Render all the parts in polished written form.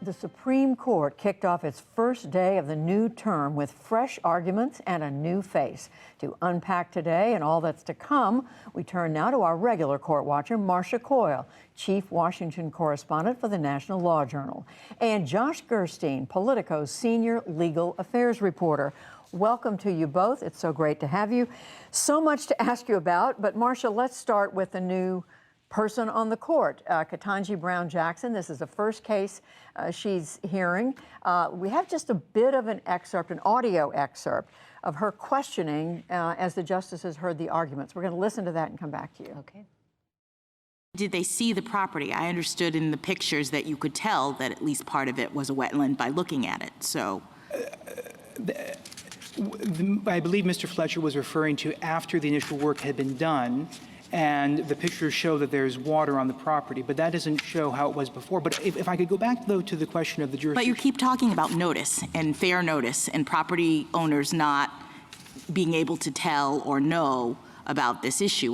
The Supreme Court kicked off its first day of the new term with fresh arguments and a new face. To unpack today and all that's to come, we turn now to our regular court watcher, Marcia Coyle, chief Washington correspondent for the National Law Journal, and Josh Gerstein, Politico's senior legal affairs reporter. Welcome to you both. It's so great to have you. So much to ask you about, but Marcia, let's start with the new person on the court, Ketanji Brown Jackson. This is the first case she's hearing. We have just a bit of an excerpt, an audio excerpt of her questioning as the justices heard the arguments. We're going to listen to that and come back to you. Okay. Did they see the property? I understood in the pictures that you could tell that at least part of it was a wetland by looking at it. So, I believe Mr. Fletcher was referring to after the initial work had been done, and the pictures show that there's water on the property, but that doesn't show how it was before. But if I could go back, though, to the question of the jurisdiction. but you keep talking about notice and fair notice and property owners not being able to tell or know about this issue.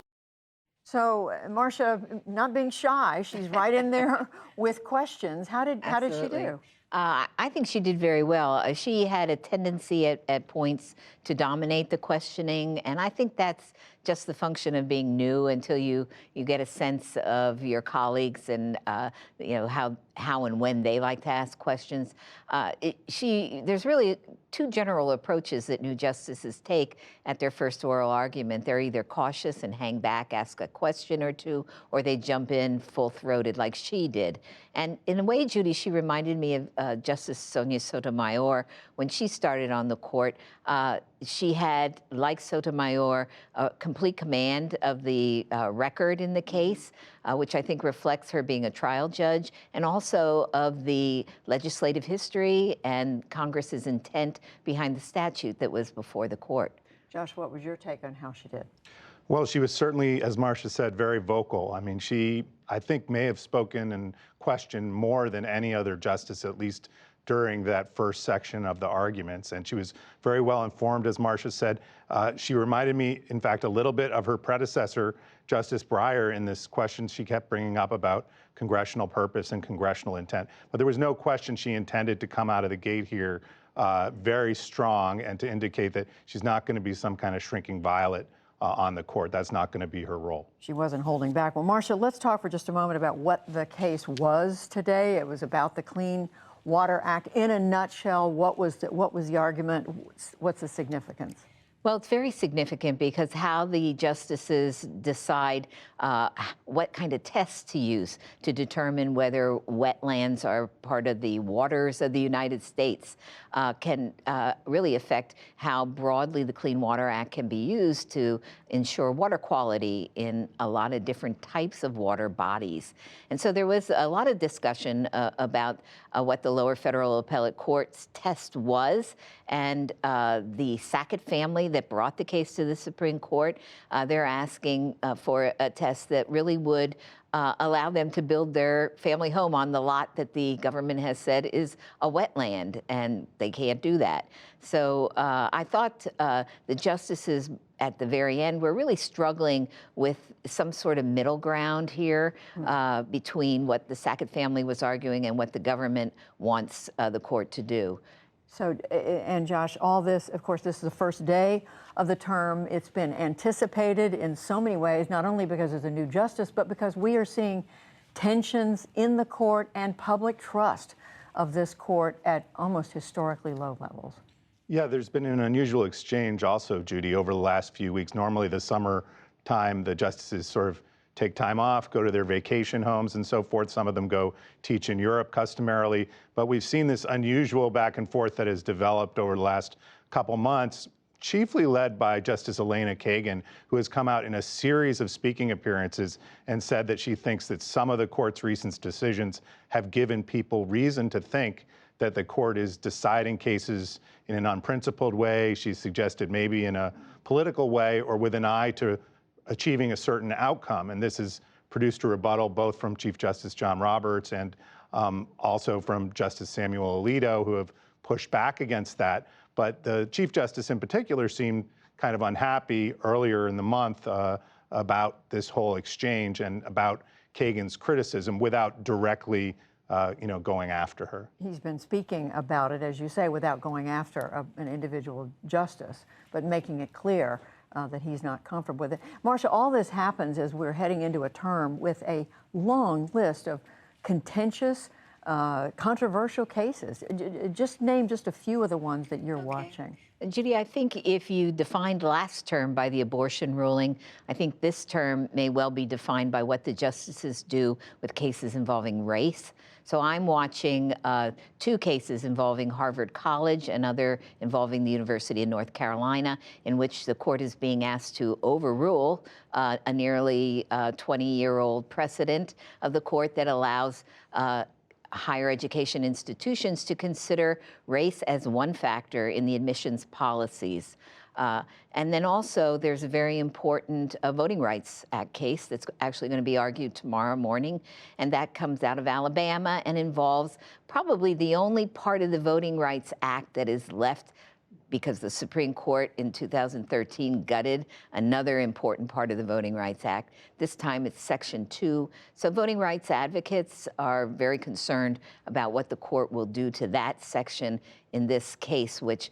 So, Marcia, not being shy, she's right in there with questions. How did she do? I think she did very well. She had a tendency at points to dominate the questioning, and I think that's just the function of being new until you get a sense of your colleagues and how and when they like to ask questions. There's really two general approaches that new justices take at their first oral argument. They're either cautious and hang back, ask a question or two, or they jump in full-throated like she did. And in a way, Judy, she reminded me of Justice Sonia Sotomayor when she started on the court. She had, like Sotomayor, complete command of the record in the case, which I think reflects her being a trial judge, and also of the legislative history and Congress's intent behind the statute that was before the court. Josh, what was your take on how she did? Well, she was certainly, as Marcia said, very vocal. I mean, she, I think, may have spoken and questioned more than any other justice, at least during that first section of the arguments. And she was very well informed, as Marcia said. She reminded me, in fact, a little bit of her predecessor, Justice Breyer, in this question she kept bringing up about congressional purpose and congressional intent. But there was no question she intended to come out of the gate here very strong and to indicate that she's not going to be some kind of shrinking violet on the court. That's not going to be her role. She wasn't holding back. Well, Marcia, let's talk for just a moment about what the case was today. It was about the Clean Water Act. In a nutshell, what was the argument? What's the significance? Well, it's very significant because how the justices decide what kind of tests to use to determine whether wetlands are part of the waters of the United States can really affect how broadly the Clean Water Act can be used to ensure water quality in a lot of different types of water bodies. And so there was a lot of discussion about what the lower federal appellate court's test was, and the Sackett family that brought the case to the Supreme Court, they're asking for a test that really would allow them to build their family home on the lot that the government has said is a wetland, and they can't do that. So I thought the justices at the very end were really struggling with some sort of middle ground here between what the Sackett family was arguing and what the government wants the court to do. So, and Josh, all this, of course, this is the first day of the term. It's been anticipated in so many ways, not only because it's a new justice, but because we are seeing tensions in the court and public trust of this court at almost historically low levels. Yeah, there's been an unusual exchange also, Judy, over the last few weeks. Normally the summer time, the justices sort of take time off, go to their vacation homes and so forth. Some of them go teach in Europe customarily. But we've seen this unusual back and forth that has developed over the last couple months, chiefly led by Justice Elena Kagan, who has come out in a series of speaking appearances and said that she thinks that some of the court's recent decisions have given people reason to think that the court is deciding cases in an unprincipled way. She suggested maybe in a political way or with an eye to achieving a certain outcome. And this has produced a rebuttal both from Chief Justice John Roberts and also from Justice Samuel Alito, who have pushed back against that. But the Chief Justice in particular seemed kind of unhappy earlier in the month about this whole exchange and about Kagan's criticism without directly going after her. He's been speaking about it, as you say, without going after an individual justice, but making it clear that he's not comfortable with it. Marcia, all this happens as we're heading into a term with a long list of contentious, controversial cases. Just name just a few of the ones that you're watching. Judy, I think if you defined last term by the abortion ruling, I think this term may well be defined by what the justices do with cases involving race. So I'm watching 2 cases involving Harvard College and other involving the University of North Carolina, in which the court is being asked to overrule a nearly 20-year-old precedent of the court that allows higher education institutions to consider race as one factor in the admissions policies. And then also there's a very important Voting Rights Act case that's actually going to be argued tomorrow morning, and that comes out of Alabama and involves probably the only part of the Voting Rights Act that is left because the Supreme Court in 2013 gutted another important part of the Voting Rights Act. This time it's Section 2. So voting rights advocates are very concerned about what the court will do to that section in this case, which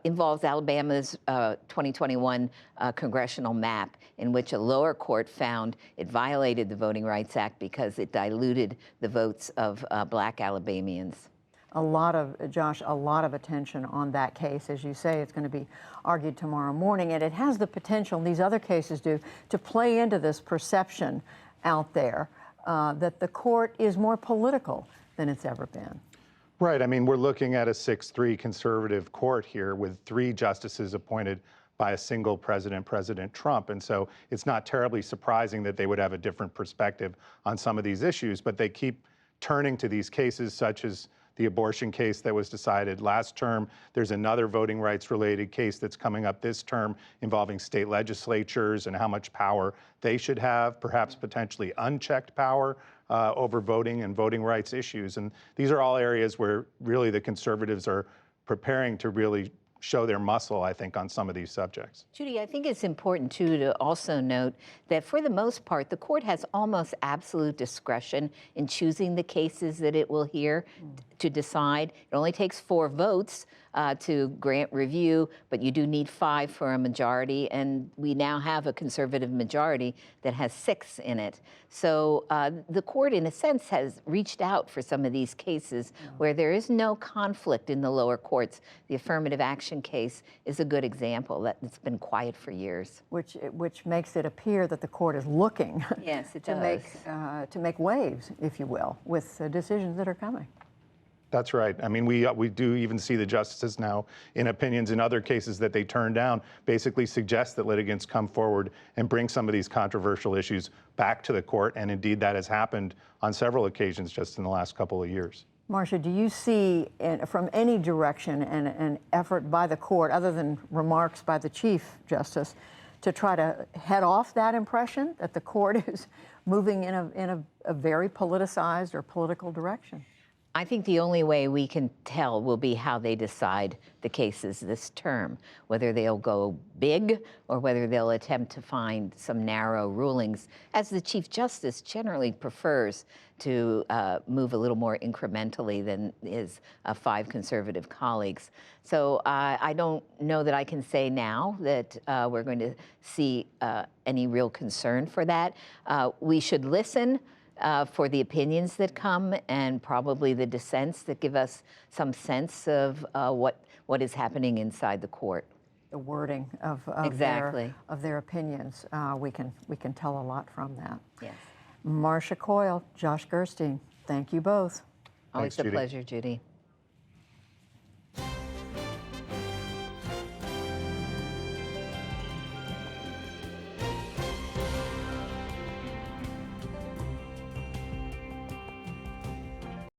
involves Alabama's 2021 congressional map, in which a lower court found it violated the Voting Rights Act because it diluted the votes of Black Alabamians. Josh, a lot of attention on that case. As you say, it's going to be argued tomorrow morning, and it has the potential, and these other cases do, to play into this perception out there that the court is more political than it's ever been. Right. I mean, we're looking at a 6-3 conservative court here with 3 justices appointed by a single president, President Trump. And so it's not terribly surprising that they would have a different perspective on some of these issues, but they keep turning to these cases such as the abortion case that was decided last term. There's another voting rights related case that's coming up this term involving state legislatures and how much power they should have, perhaps potentially unchecked power over voting and voting rights issues. And these are all areas where really the conservatives are preparing to really show their muscle, I think, on some of these subjects. Judy, I think it's important, too, to also note that for the most part, the court has almost absolute discretion in choosing the cases that it will hear to decide. It only takes 4 votes to grant review, but you do need 5 for a majority, and we now have a conservative majority that has 6 in it. So the court, in a sense, has reached out for some of these cases where there is no conflict in the lower courts. The affirmative action case is a good example. It's been quiet for years. Which makes it appear that the court is looking Yes, it to make waves, if you will, with the decisions that are coming. That's right. I mean, we do even see the justices now in opinions in other cases that they turn down basically suggest that litigants come forward and bring some of these controversial issues back to the court. And indeed, that has happened on several occasions just in the last couple of years. Marcia, do you see from any direction an effort by the court, other than remarks by the Chief Justice, to try to head off that impression that the court is moving in a very politicized or political direction? I think the only way we can tell will be how they decide the cases this term, whether they'll go big or whether they'll attempt to find some narrow rulings, as the Chief Justice generally prefers to move a little more incrementally than his 5 conservative colleagues. So I don't know that I can say now that we're going to see any real concern for that. We should listen for the opinions that come and probably the dissents that give us some sense of what is happening inside the court. The wording of their opinions. We can tell a lot from that. Yes. Marcia Coyle, Josh Gerstein, thank you both. Always Thanks, a Judy. pleasure, Judy.